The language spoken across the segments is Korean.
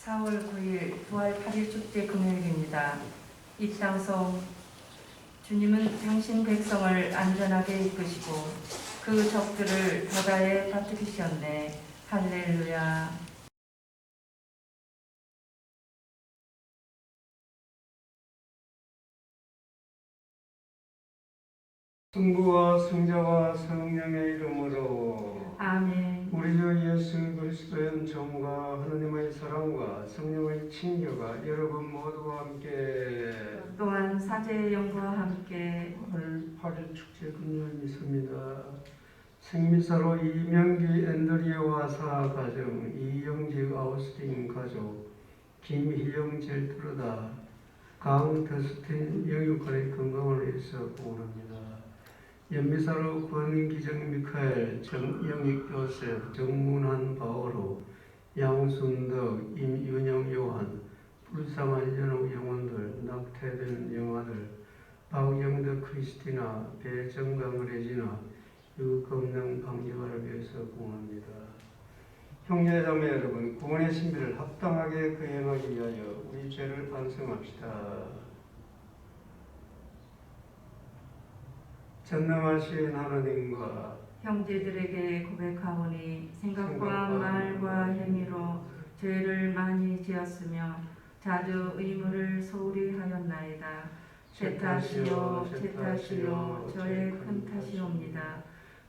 4월 9일 부활 8일 축제 금요일입니다. 입장송 주님은 당신 백성을 안전하게 이끄시고 그 적들을 바다에 빠뜨리셨네. 할렐루야. 성부와 성자와 성령의 이름으로 아멘. 우리 주 예수 그리스도의 은총과 하느님의 사랑과 성령의 친교가 여러분 모두와 함께 또한 사제의 영과 함께 8일 축제 금요일 미사입니다. 생미사로 이명기 앤드리아와 사가정, 이영직 아우스틴 가족, 김희영 젤트르다, 강더스틴 영육간의 건강을 위해서 공헌합니다. 연미사로 권기정 미카엘, 정영익 요셉, 정문한 바오로, 양순덕, 임윤영 요한, 불쌍한 연옥 영혼들, 낙태된 영아들, 박영덕 크리스티나, 배정강 레지나, 유검능 방지관을 위해서 공헌합니다. 형제자매 여러분, 구원의 신비를 합당하게 거행하기 위하여 우리 죄를 반성합시다. 전능하신 하나님과 형제들에게 고백하오니 생각과 말과 행위로 죄를 많이 지었으며 자주 의무를 소홀히 하였나이다. 제 탓이요 제 탓이요 저의 큰 탓이옵니다.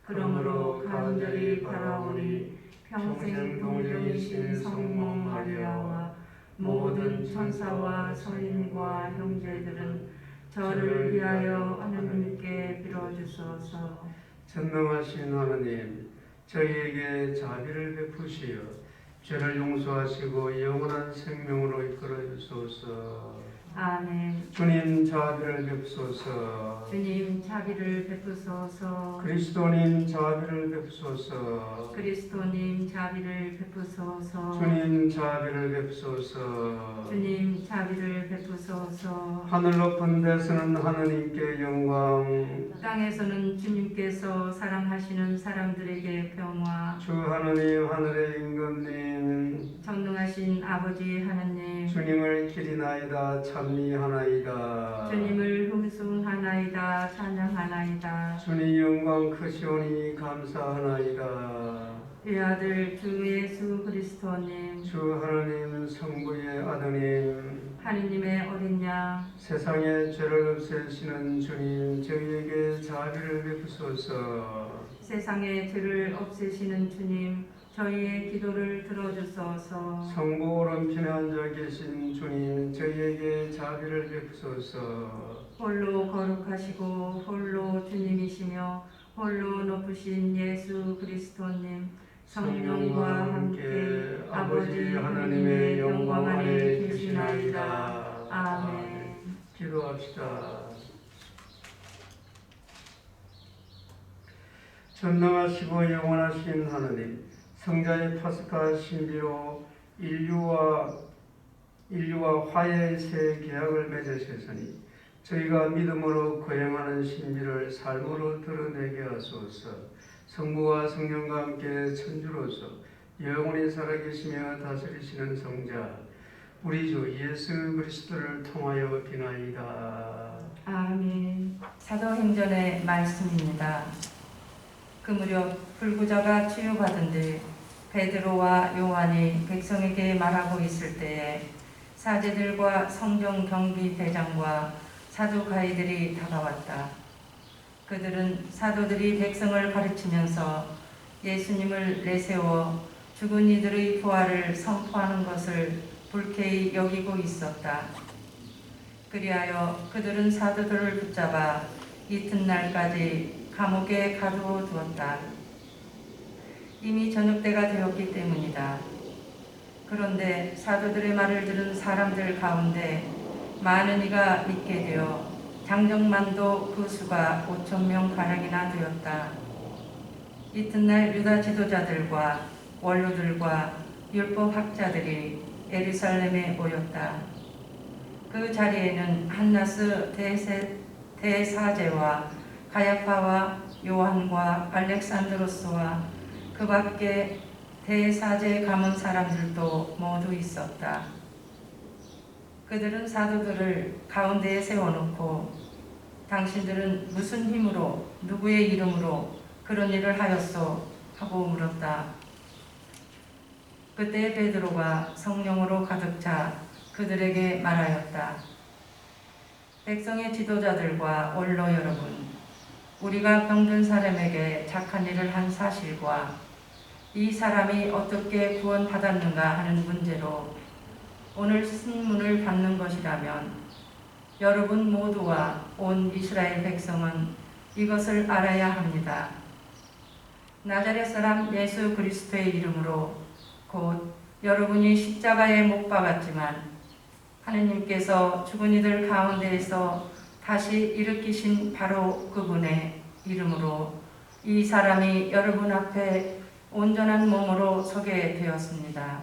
그러므로 간절히 바라오니 평생 동정이신 성모 마리아와 모든 천사와 성인과 형제들은 저를 위하여 하나님께 빌어주소서. 전능하신 하나님, 저희에게 자비를 베푸시어 죄를 용서하시고 영원한 생명으로 이끌어 주소서. 아멘. 주님 자비를 베푸소서. 주님 자비를 베푸소서. 그리스도님 자비를 베푸소서. 그리스도님 자비를 베푸소서. 주님 자비를 베푸소서. 주님 자비를 베푸소서. 하늘 높은 데서는 하나님께 영광, 땅에서는 주님께서 사랑하시는 사람들에게 평화. 주 하나님 하늘의 임금님, 전능하신 아버지 하나님, 주님을 기리나이다 찬미하나이다. 주님을 흠숭하나이다 찬양하나이다. 주님 영광 크시오니 감사하나이다. 외아들 주 예수 그리스도님, 주 하나님 성부의 아드님, 하느님의 어린 양, 세상의 죄를 없애시는 주님, 저희에게 자비를 베푸소서. 세상의 죄를 없애시는 주님, 저희의 기도를 들어주소서. 성부 오른편에 앉아 계신 주님, 저희에게 자비를 베푸소서. 홀로 거룩하시고 홀로 주님이시며 홀로 높으신 예수 그리스도님, 성령과 함께 아버지 하나님의 영광 안에 계시나이다. 아멘. 기도합시다. 전능하시고 영원하신 하나님, 성자의 파스카 신비로 인류와 화해의 새 계약을 맺으셨으니 저희가 믿음으로 거행하는 신비를 삶으로 드러내게 하소서. 성부와 성령과 함께 천주로서 영원히 살아계시며 다스리시는 성자 우리 주 예수 그리스도를 통하여 비나이다. 아멘. 사도행전의 말씀입니다. 그 무렵 불구자가 치유받은 뒤 베드로와 요한이 백성에게 말하고 있을 때에 사제들과 성전 경비 대장과 사두가이들이 다가왔다. 그들은 사도들이 백성을 가르치면서 예수님을 내세워 죽은 이들의 부활을 선포하는 것을 불쾌히 여기고 있었다. 그리하여 그들은 사도들을 붙잡아 이튿날까지 감옥에 가두어 두었다. 이미 저녁때가 되었기 때문이다. 그런데 사도들의 말을 들은 사람들 가운데 많은 이가 믿게 되어 장정만도 그 수가 5,000명 가량이나 되었다. 이튿날 유다 지도자들과 원로들과 율법학자들이 예루살렘에 모였다. 그 자리에는 한나스 대사제와 가야파와 요한과 알렉산드로스와 그 밖에 대사제 가문 사람들도 모두 있었다. 그들은 사도들을 가운데에 세워놓고 당신들은 무슨 힘으로 누구의 이름으로 그런 일을 하였소? 하고 물었다. 그때 베드로가 성령으로 가득 차 그들에게 말하였다. 백성의 지도자들과 원로 여러분, 우리가 병든 사람에게 착한 일을 한 사실과 이 사람이 어떻게 구원받았는가 하는 문제로 오늘 신문을 받는 것이라면 여러분 모두와 온 이스라엘 백성은 이것을 알아야 합니다. 나자렛 사람 예수 그리스도의 이름으로 곧 여러분이 십자가에 못 박았지만 하느님께서 죽은 이들 가운데에서 다시 일으키신 바로 그분의 이름으로 이 사람이 여러분 앞에 온전한 몸으로 서게 되었습니다.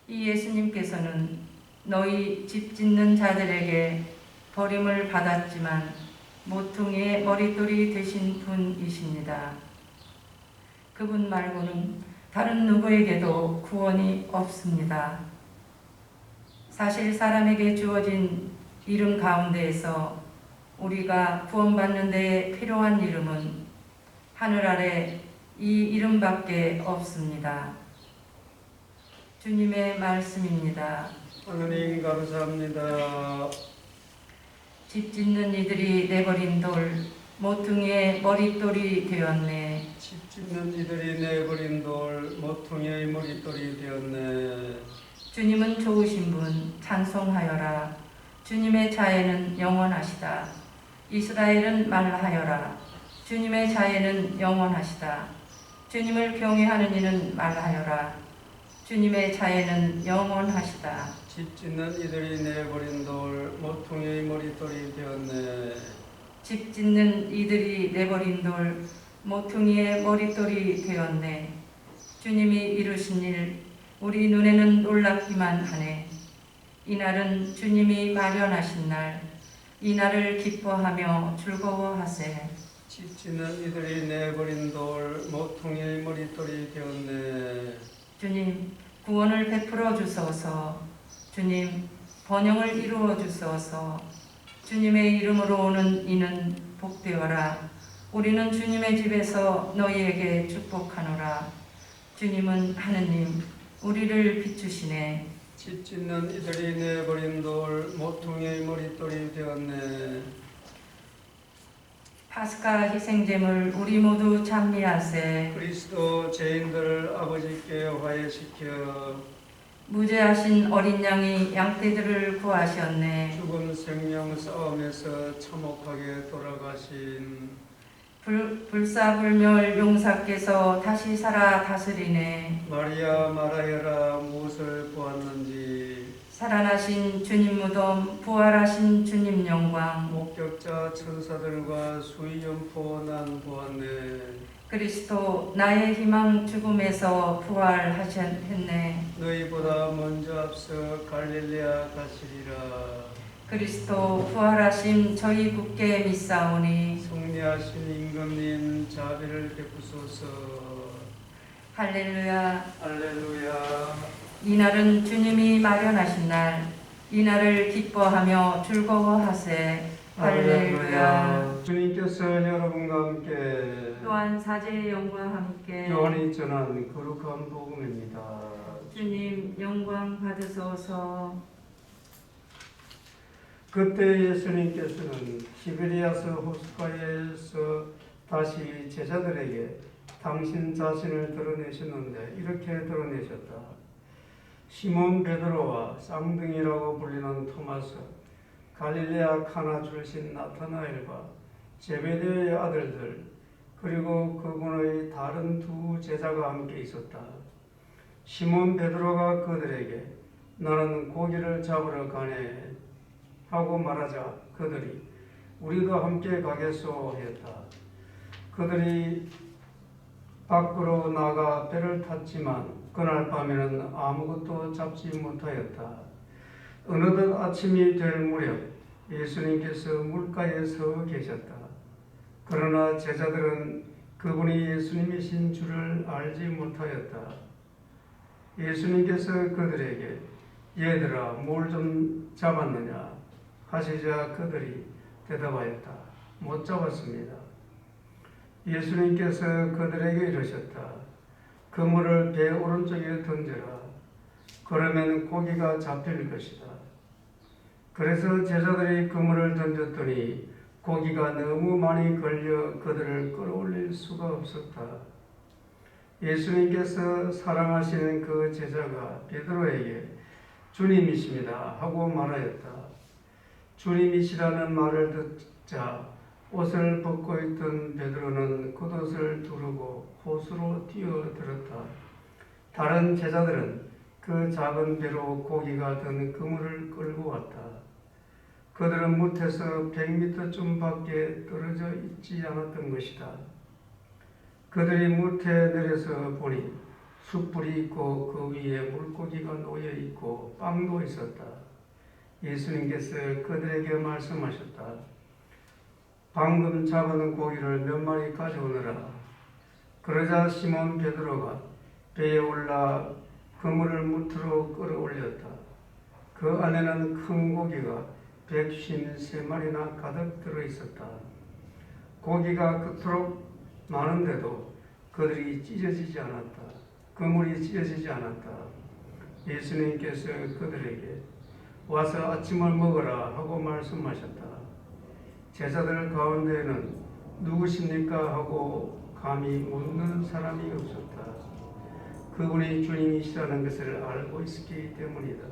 이 예수님께서는 너희 집 짓는 자들에게 버림을 받았지만 모퉁이의 머릿돌이 되신 분이십니다. 그분 말고는 다른 누구에게도 구원이 없습니다. 사실 사람에게 주어진 이름 가운데에서 우리가 구원받는 데 필요한 이름은 하늘 아래 이 이름밖에 없습니다. 주님의 말씀입니다. 하나님 감사합니다. 집 짓는 이들이 내버린 돌, 모퉁이의 머릿돌이 되었네. 집 짓는 이들이 내버린 돌, 모퉁이의 머릿돌이 되었네. 주님은 좋으신 분, 찬송하여라. 주님의 자애는 영원하시다. 이스라엘은 말하여라. 주님의 자애는 영원하시다. 주님을 경외하는 이는 말하여라. 주님의 자애는 영원하시다. 집 짓는 이들이 내버린 돌, 모퉁이의 머릿돌이 되었네. 집 짓는 이들이 내버린 돌, 모퉁이의 머릿돌이 되었네. 주님이 이루신 일, 우리 눈에는 놀랍기만 하네. 이날은 주님이 마련하신 날, 이날을 기뻐하며 즐거워하세. 집 짓는 이들이 내버린 돌, 모퉁이의 머릿돌이 되었네. 주님, 구원을 베풀어 주소서. 주님, 번영을 이루어 주소서. 주님의 이름으로 오는 이는 복되어라. 우리는 주님의 집에서 너희에게 축복하노라. 주님은 하느님, 우리를 비추시네. 집 짓는 이들이 내버린 돌, 모퉁이의 머릿돌이 되었네. 파스카 희생제물 우리 모두 찬미하세. 그리스도 죄인들을 아버지께 화해시켜 무죄하신 어린 양이 양떼들을 구하셨네. 죽음 생명 싸움에서 참혹하게 돌아가신 불사불멸 용사께서 다시 살아 다스리네. 마리아 말하여라 무엇을 보았는지. 살아나신 주님 무덤, 부활하신 주님 영광. 목격자 천사들과 수위연포 난 보았네. 그리스도 나의 희망 죽음에서 부활하셨네. 너희보다 먼저 앞서 갈릴레아 가시리라. 그리스도 부활하심 저희 굳게 믿사오니. 승리하신 임금님 자비를 베푸소서. 할렐루야. 할렐루야. 이날은 주님이 마련하신 날, 이날을 기뻐하며 즐거워하세. 할렐루야. 주님께서 여러분과 함께 또한 사제의 영과 함께 요한이 전한 거룩한 복음입니다. 주님 영광 받으소서. 그때 예수님께서는 시베리아스 호숫가에서 다시 제자들에게 당신 자신을 드러내셨는데 이렇게 드러내셨다. 시몬 베드로와 쌍둥이라고 불리는 토마스, 갈릴레아 카나 출신 나타나엘과 제베데의 아들들, 그리고 그분의 다른 두 제자가 함께 있었다. 시몬 베드로가 그들에게 나는 고기를 잡으러 가네 하고 말하자 그들이 우리도 함께 가겠소 했다. 그들이 밖으로 나가 배를 탔지만 그날 밤에는 아무것도 잡지 못하였다. 어느덧 아침이 될 무렵 예수님께서 물가에 서 계셨다. 그러나 제자들은 그분이 예수님이신 줄을 알지 못하였다. 예수님께서 그들에게 얘들아 뭘 좀 잡았느냐 하시자 그들이 대답하였다. 못 잡았습니다. 예수님께서 그들에게 이르셨다. 그물을 배 오른쪽에 던져라. 그러면 고기가 잡힐 것이다. 그래서 제자들이 그물을 던졌더니 고기가 너무 많이 걸려 그들을 끌어올릴 수가 없었다. 예수님께서 사랑하시는 그 제자가 베드로에게 주님이십니다 하고 말하였다. 주님이시라는 말을 듣자 옷을 벗고 있던 베드로는 겉옷을 두르고 호수로 뛰어들었다. 다른 제자들은 그 작은 배로 고기가 든 그물을 끌고 왔다. 그들은 못에서 100m쯤밖에 떨어져 있지 않았던 것이다. 그들이 못에 내려서 보니 숯불이 있고 그 위에 물고기가 놓여 있고 빵도 있었다. 예수님께서 그들에게 말씀하셨다. 방금 잡은 고기를 몇 마리 가져오너라. 그러자 시몬 베드로가 배에 올라 그물을 무트로 끌어올렸다. 그 안에는 큰 고기가 153마리나 가득 들어있었다. 고기가 그토록 많은데도 그들이 찢어지지 않았다. 그물이 찢어지지 않았다. 예수님께서 그들에게 와서 아침을 먹으라 하고 말씀하셨다. 제자들 가운데에는 누구십니까 하고 감히 묻는 사람이 없었다. 그분이 주님이시라는 것을 알고 있었기 때문이다.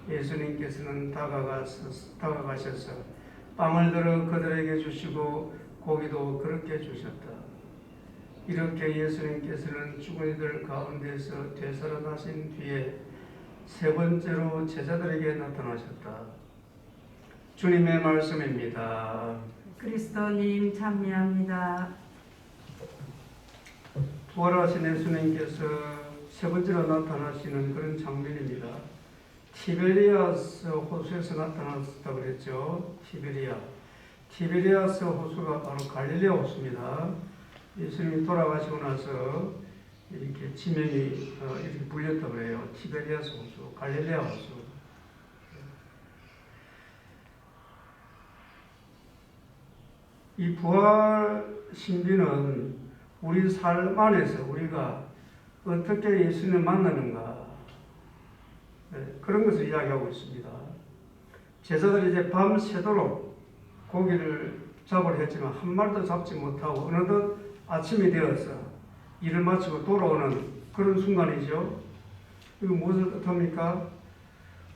예수님께서는 다가가셔서 빵을 들어 그들에게 주시고 고기도 그렇게 주셨다. 이렇게 예수님께서는 죽은 이들 가운데서 되살아나신 뒤에 세 번째로 제자들에게 나타나셨다. 주님의 말씀입니다. 그리스도님 찬미합니다. 부활하신 예수님께서 세 번째로 나타나시는 그런 장면입니다. 티베리아스 호수에서 나타났다고 그랬죠. 티베리아스 호수가 바로 갈릴레아 호수입니다. 예수님이 돌아가시고 나서 이렇게 지명이 이렇게 불렸다고 그래요. 티베리아스 호수, 갈릴레아 호수. 이 부활 신비는 우리 삶 안에서 우리가 어떻게 예수님을 만나는가, 그런 것을 이야기하고 있습니다. 제자들이 이제 밤새도록 고기를 잡으려 했지만 한 마리도 잡지 못하고 어느덧 아침이 되어서 일을 마치고 돌아오는 그런 순간이죠. 이거 무엇을 뜻합니까?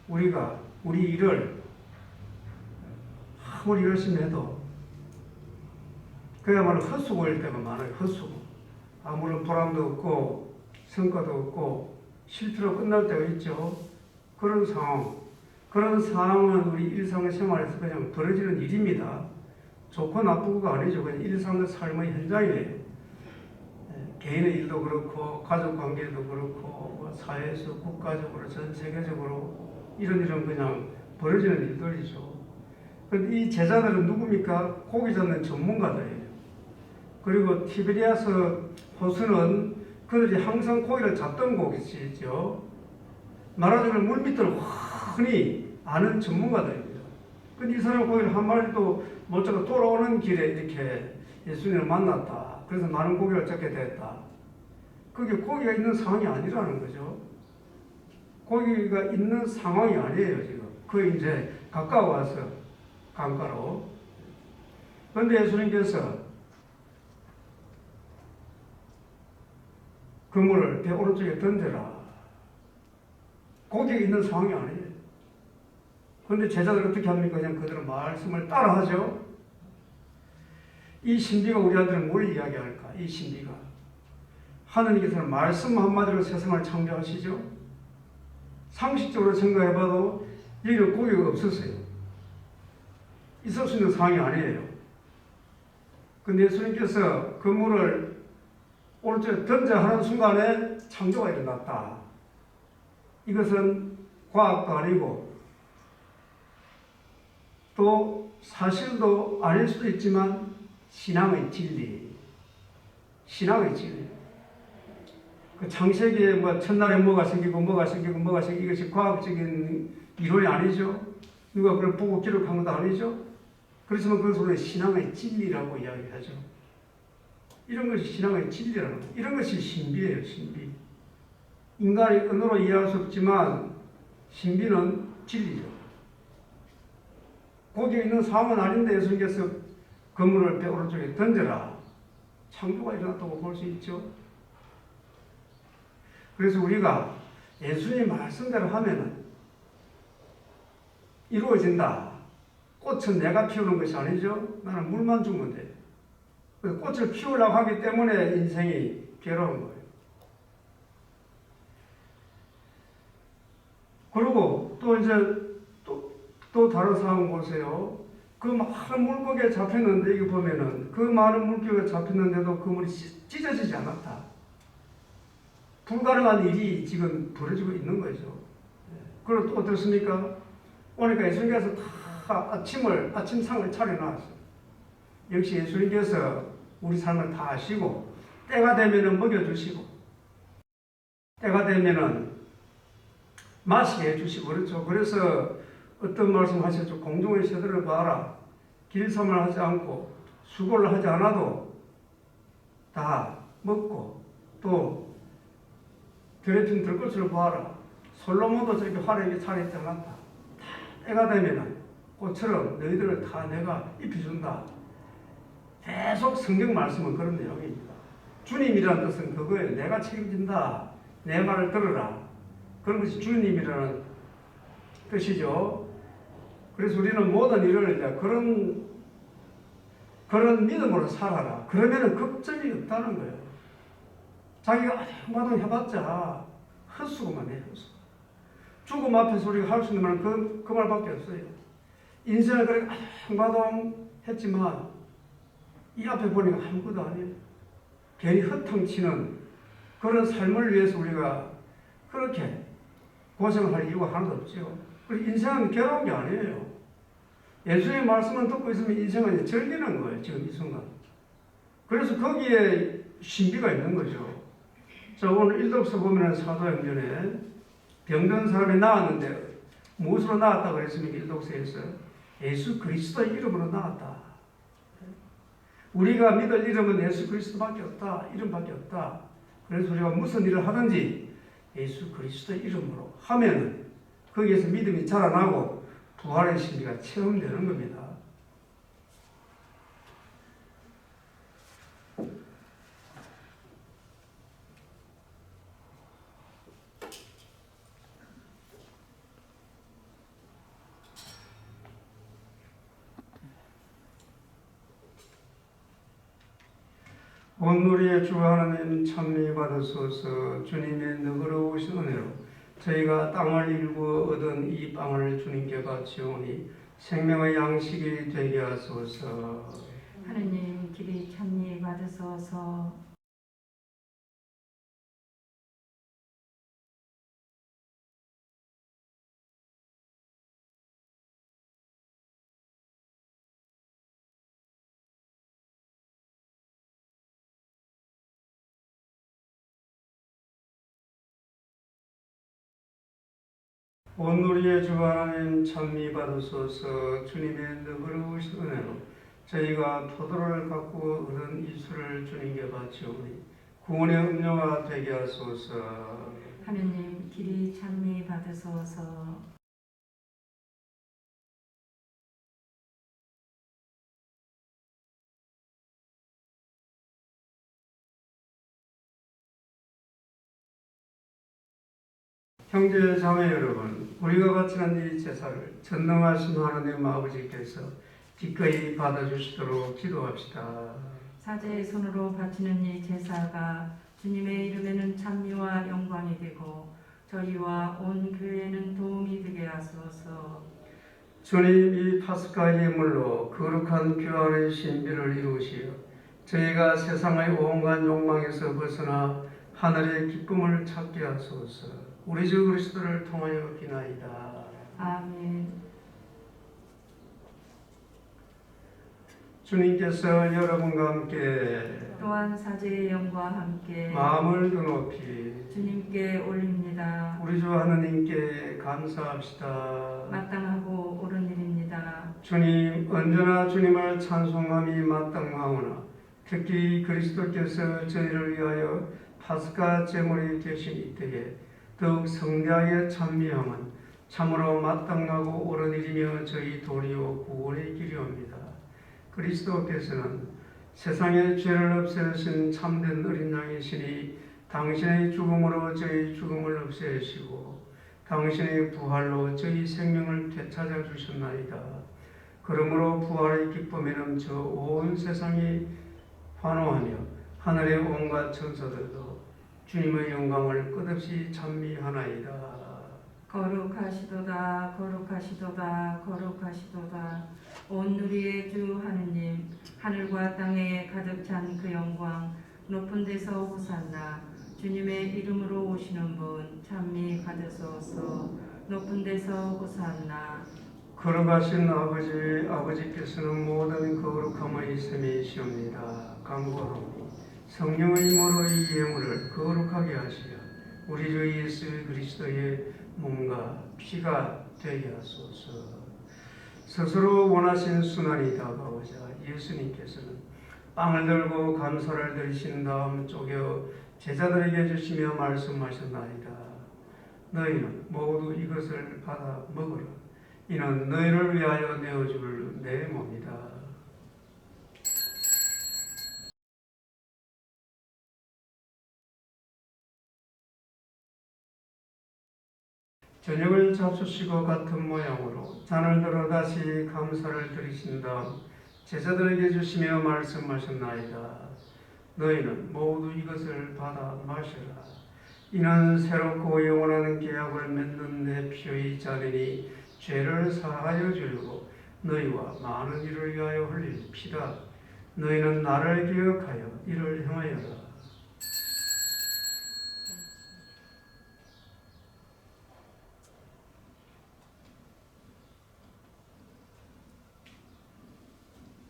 우리가 우리 일을 아무리 열심히 해도 그야말로 헛수고일 때가 많아요. 헛수고. 아무런 보람도 없고 성과도 없고 실패로 끝날 때가 있죠. 그런 상황은 우리 일상생활에서 그냥 벌어지는 일입니다. 좋고 나쁘고가 아니죠. 그냥 일상의 삶의 현장이에요. 개인의 일도 그렇고 가족 관계도 그렇고 사회에서 국가적으로 전 세계적으로 이런 그냥 벌어지는 일들이죠. 그런데 이 제자들은 누굽니까? 고기 잡는 전문가들이에요. 그리고 티베리아스 호수는 그들이 항상 고기를 잡던 곳이죠. 말하자면 물밑을 흔히 아는 전문가들입니다. 근데 이 사람 고기를 한 마리도 못 잡고 돌아오는 길에 이렇게 예수님을 만났다. 그래서 많은 고기를 잡게 됐다. 그게 고기가 있는 상황이 아니라는 거죠. 고기가 있는 상황이 아니에요, 지금. 그 이제 가까워와서 강가로. 그런데 예수님께서 그물을 배 오른쪽에 던져라. 고기가 있는 상황이 아니에요. 그런데 제자들 어떻게 합니까? 그냥 그들은 말씀을 따라하죠. 이 신비가 우리한테는 뭘 이야기할까? 이 신비가 하느님께서는 말씀 한마디로 세상을 창조하시죠. 상식적으로 생각해봐도 여기는 고기가 없었어요. 있을 수 있는 상황이 아니에요. 근데 예수님께서 그물을 오른쪽에 던져 하는 순간에 창조가 일어났다. 이것은 과학도 아니고 또 사실도 아닐 수도 있지만 신앙의 진리, 신앙의 진리. 그 창세기에 뭐 첫날에 뭐가 생기고 뭐가 생기고 뭐가 생기고 이것이 과학적인 이론이 아니죠. 누가 그걸 보고 기록한 것도 아니죠. 그렇지만 그것을 우리는 신앙의 진리라고 이야기하죠. 이런 것이 신앙의 진리라는 거예요. 이런 것이 신비예요, 신비. 인간이 언어로 이해할 수 없지만 신비는 진리죠. 거기에 있는 상황은 아닌데 예수님께서 그물을 배 오른쪽에 던져라. 창조가 일어났다고 볼 수 있죠. 그래서 우리가 예수님 말씀대로 하면은 이루어진다. 꽃은 내가 피우는 것이 아니죠. 나는 물만 주면 돼. 꽃을 피우려고 하기 때문에 인생이 괴로운 거예요. 그리고 또 이제 또 다른 상황 보세요. 그 많은 물고기에 잡혔는데 이거 보면은 그 많은 물고기가 잡혔는데도 그물이 찢어지지 않았다. 불가능한 일이 지금 벌어지고 있는 거죠. 그리고 또 어떻습니까? 오니까 예수님께서 다 아침상을 차려놨어요. 역시 예수님께서 우리 삶을 다 아시고 때가 되면은 먹여주시고 때가 되면은 마시게 해주시고 그렇죠. 그래서 어떤 말씀 하셨죠? 공중의 새들을 봐라. 길섬을 하지 않고 수고를 하지 않아도 다 먹고 또 더럽힌 들꽃을 봐라. 솔로몬도 저렇게 화려하게 차려있지 않았다. 다 때가 되면은 꽃처럼 너희들을 다 내가 입혀준다. 계속 성경 말씀은 그런 내용입니다. 주님이라는 뜻은 그거예요. 내가 책임진다. 내 말을 들으라. 그런 것이 주님이라는 뜻이죠. 그래서 우리는 모든 일을 이제 그런 믿음으로 살아라. 그러면은 걱정이 없다는 거예요. 자기가 아무도 해봤자 헛수고만 해, 헛수고. 죽음 앞에서 우리가 할 수 있는 말은 그 말밖에 없어요. 인생을 그렇게 한바동 했지만 이 앞에 보니까 아무것도 아니에요. 괜히 허탕치는 그런 삶을 위해서 우리가 그렇게 고생을 할 이유가 하나도 없죠. 그리고 인생은 괴로운 게 아니에요. 예수의 말씀을 듣고 있으면 인생은 즐기는 거예요, 지금 이 순간. 그래서 거기에 신비가 있는 거죠. 자, 오늘 일독서 보면 사도행전에 병든 사람이 나았는데 무엇으로 나았다고 그랬습니까? 일독서에서 예수 그리스도의 이름으로 나았다. 우리가 믿을 이름은 예수 그리스도밖에 없다. 이름밖에 없다. 그래서 우리가 무슨 일을 하든지 예수 그리스도의 이름으로 하면은 거기에서 믿음이 자라나고 부활의 신비가 체험되는 겁니다. 온누리의 주 하나님 찬미 받으소서. 주님의 너그러우신 은혜로 저희가 땅을 일구어 얻은 이 빵을 주님께 바치오니 생명의 양식이 되게 하소서. 하느님 길이 찬미 받으소서. 온누리의 주 하나님 찬미 받으소서. 주님의 너그러우신 은혜로 저희가 포도를 갖고 얻은 이 술을 주님께 바치오니 구원의 음료가 되게 하소서. 하느님 길이 찬미 받으소서. 형제 자매 여러분, 우리가 바치는 이 제사를 전능하신 하나님 아버지께서 기꺼이 받아주시도록 기도합시다. 사제의 손으로 바치는 이 제사가 주님의 이름에는 찬미와 영광이 되고 저희와 온 교회에는 도움이 되게 하소서. 주님, 이 파스카 예물로 거룩한 교환의 신비를 이루시어 저희가 세상의 온갖 욕망에서 벗어나 하늘의 기쁨을 찾게 하소서. 우리 주 그리스도를 통하여 기나이다. 아멘. 주님께서 여러분과 함께 또한 사제의 영과 함께 마음을 더 높이 주님께 올립니다. 우리 주 하느님께 감사합시다. 마땅하고 옳은 일입니다. 주님, 언제나 주님을 찬송함이 마땅하오나 특히 그리스도께서 저희를 위하여 파스카 제물이 되신 이때에 더욱 성대하게 찬미함은 참으로 마땅하고 옳은 일이며 저희 도리요 구원의 길이옵니다. 그리스도께서는 세상의 죄를 없애신 참된 어린 양이시니 당신의 죽음으로 저희 죽음을 없애시고 당신의 부활로 저희 생명을 되찾아 주셨나이다. 그러므로 부활의 기쁨에 넘쳐 온 세상이 환호하며 하늘의 온갖 천사들도 주님의 영광을 끝없이 찬미하나이다. 거룩하시도다 거룩하시도다 거룩하시도다. 온 누리의 주 하느님, 하늘과 땅에 가득 찬 그 영광, 높은 데서 호산나. 주님의 이름으로 오시는 분 찬미 받으소서. 높은 데서 호산나. 걸어가신 아버지께서는 모든 거룩함의 셈이시옵니다. 간구하오니 성령의 힘으로 이 예물을 거룩하게 하시려 우리 주 예수 그리스도의 몸과 피가 되게 하소서. 스스로 원하신 순환이 다가오자 예수님께서는 빵을 들고 감사를 드리신 다음 쪼개 제자들에게 주시며 말씀하셨나이다. 너희는 모두 이것을 받아 먹으라. 이는 너희를 위하여 내어줄 내 몸이다. 저녁을 잡수시고 같은 모양으로 잔을 들어 다시 감사를 드리신 다음 제자들에게 주시며 말씀하셨나이다. 너희는 모두 이것을 받아 마시라. 이는 새롭고 영원한 계약을 맺는 내 피의 잔이니 죄를 사하여 주려고 너희와 많은 이를 위하여 흘릴 피다. 너희는 나를 기억하여 이를 행하여라.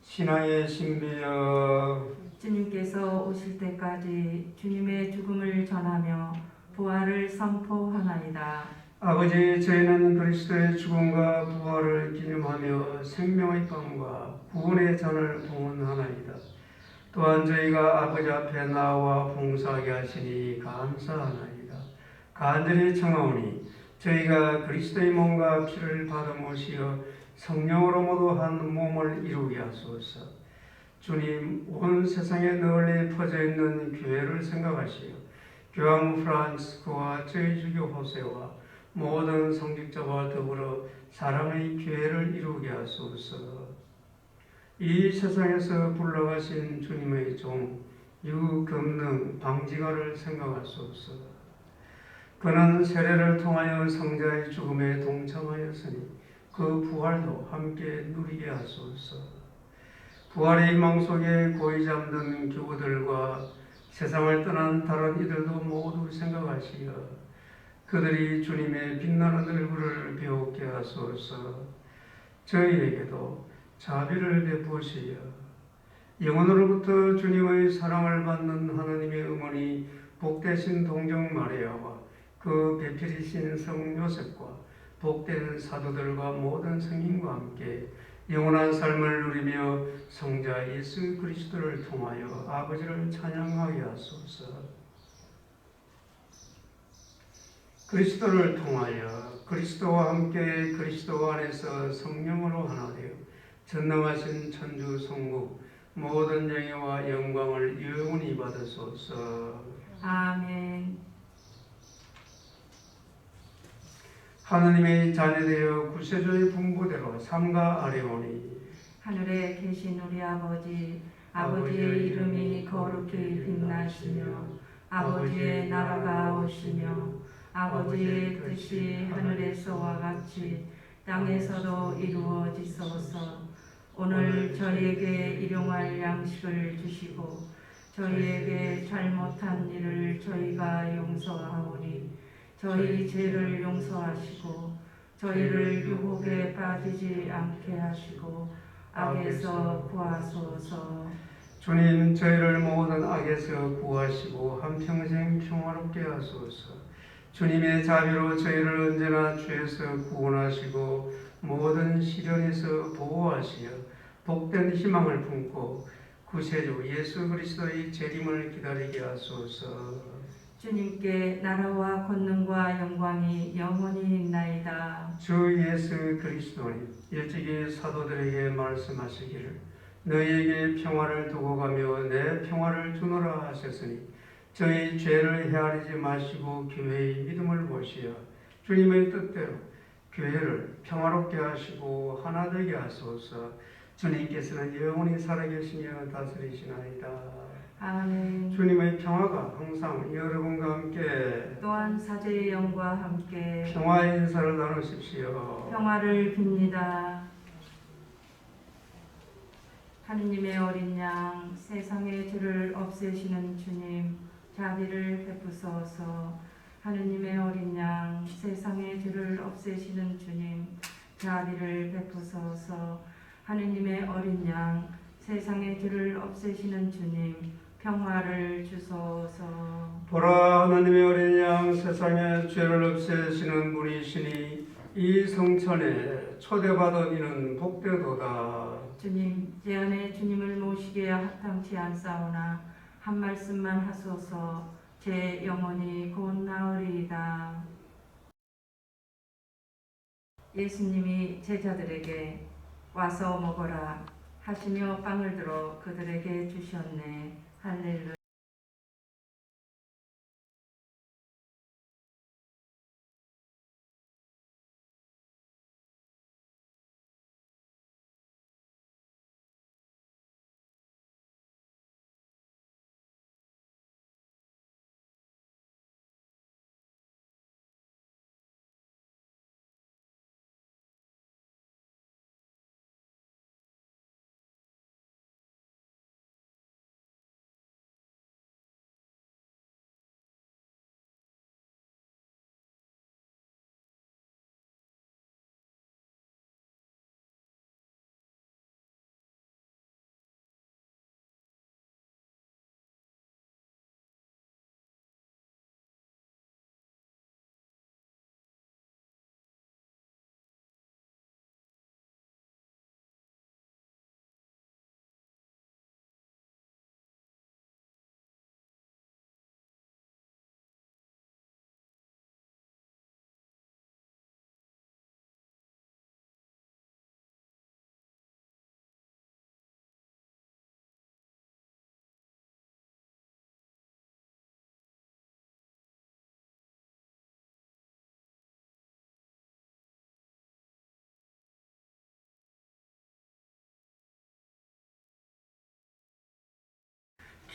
신앙의 신비여, 주님께서 오실 때까지 주님의 죽음을 전하며 부활을 선포하나이다. 아버지, 저희는 그리스도의 죽음과 부활을 기념하며 생명의 빵과 구원의 잔을 봉헌하나이다. 또한 저희가 아버지 앞에 나와 봉사하게 하시니 감사하나이다. 간절히 청하오니 저희가 그리스도의 몸과 피를 받아 모시어 성령으로 모두 한 몸을 이루게 하소서. 주님, 온 세상에 널리 퍼져 있는 교회를 생각하시어 교황 프란시스코와 저희 주교 호세와 모든 성직자와 더불어 사랑의 교회를 이루게 하소서. 이 세상에서 불러가신 주님의 종 유금능 방지가를 생각하소서. 그는 세례를 통하여 성자의 죽음에 동참하였으니 그 부활도 함께 누리게 하소서. 부활의 희망 속에 고이 잠든 교우들과 세상을 떠난 다른 이들도 모두 생각하시어 그들이 주님의 빛나는 얼굴을 배우게 하소서. 저희에게도 자비를 베푸시어 영원으로부터 주님의 사랑을 받는 하나님의 어머니 복되신 동정 마리아와 그 배필이신 성 요셉과 복된 사도들과 모든 성인과 함께 영원한 삶을 누리며 성자 예수 그리스도를 통하여 아버지를 찬양하게 하소서. 그리스도를 통하여 그리스도와 함께 그리스도 안에서 성령으로 하나 되어 전능하신 천주 성부 모든 영예와 영광을 영원히 받으소서. 아멘. 하느님의 자녀되어 구세주의 분부대로 삼가 아뢰오니 하늘에 계신 우리 아버지, 아버지의 이름이 거룩히 빛나시며 아버지의 나라가 오시며 아버지의 뜻이 하늘에서와 같이 땅에서도 이루어지소서. 오늘 저희에게 일용할 양식을 주시고 저희에게 잘못한 일을 저희가 용서하오니 저희 죄를 용서하시고 저희를 유혹에 빠지지 않게 하시고 악에서 구하소서. 주님, 저희를 모든 악에서 구하시고 한평생 평화롭게 하소서. 주님의 자비로 저희를 언제나 죄에서 구원하시고 모든 시련에서 보호하시어 복된 희망을 품고 구세주 예수 그리스도의 재림을 기다리게 하소서. 주님께 나라와 권능과 영광이 영원히 있나이다. 주 예수 그리스도님, 일찍이 사도들에게 말씀하시기를 너희에게 평화를 두고 가며 내 평화를 주노라 하셨으니 저희 죄를 헤아리지 마시고 교회의 믿음을 보시어 주님의 뜻대로 교회를 평화롭게 하시고 하나 되게 하소서. 주님께서는 영원히 살아계시며 다스리시나이다. 아멘. 주님의 평화가 항상 여러분과 함께 또한 사제의 영과 함께 평화의 인사를 나누십시오. 평화를 빕니다. 하느님의 어린 양, 세상의 죄를 없애시는 주님, 자비를 베푸소서. 하느님의 어린 양, 세상의 죄를 없애시는 주님, 자비를 베푸소서. 하느님의 어린 양, 세상의 죄를 없애시는 주님, 평화를 주소서. 보라, 하나님의 어린 양, 세상의 죄를 없애시는 분이시니 이 성천에 초대받은 이는 복되도다. 주님, 제 안에 주님을 모시기에 합당치 않사오나 한 말씀만 하소서. 제 영혼이 곧 나으리이다. 예수님이 제자들에게 와서 먹어라 하시며 빵을 들어 그들에게 주셨네. 할렐루야.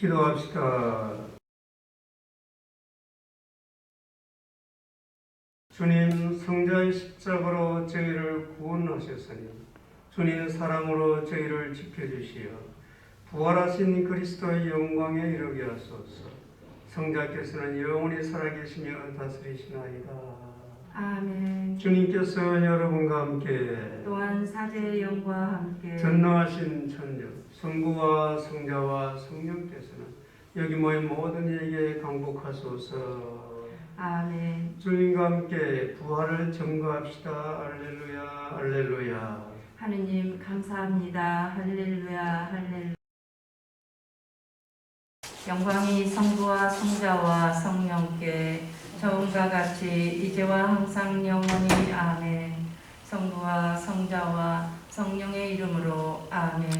기도합시다. 주님, 성자의 십자가로 저희를 구원하셨으니 주님 사랑으로 저희를 지켜주시어 부활하신 그리스도의 영광에 이르게 하소서. 성자께서는 영원히 살아계시며 다스리시나이다. 아멘. 주님께서 여러분과 함께 또한 사제의 영과 함께 전능하신 천주 성부와 성자와 성령께서는 여기 모인 모든 이에게 강복하소서. 아멘. 주님과 함께 부활을 증거합시다. 할렐루야, 할렐루야. 하느님 감사합니다. 할렐루야, 할렐루야. 영광이 성부와 성자와 성령께 처음과 같이 이제와 항상 영원히 아멘. 성부와 성자와 성령의 이름으로 아멘.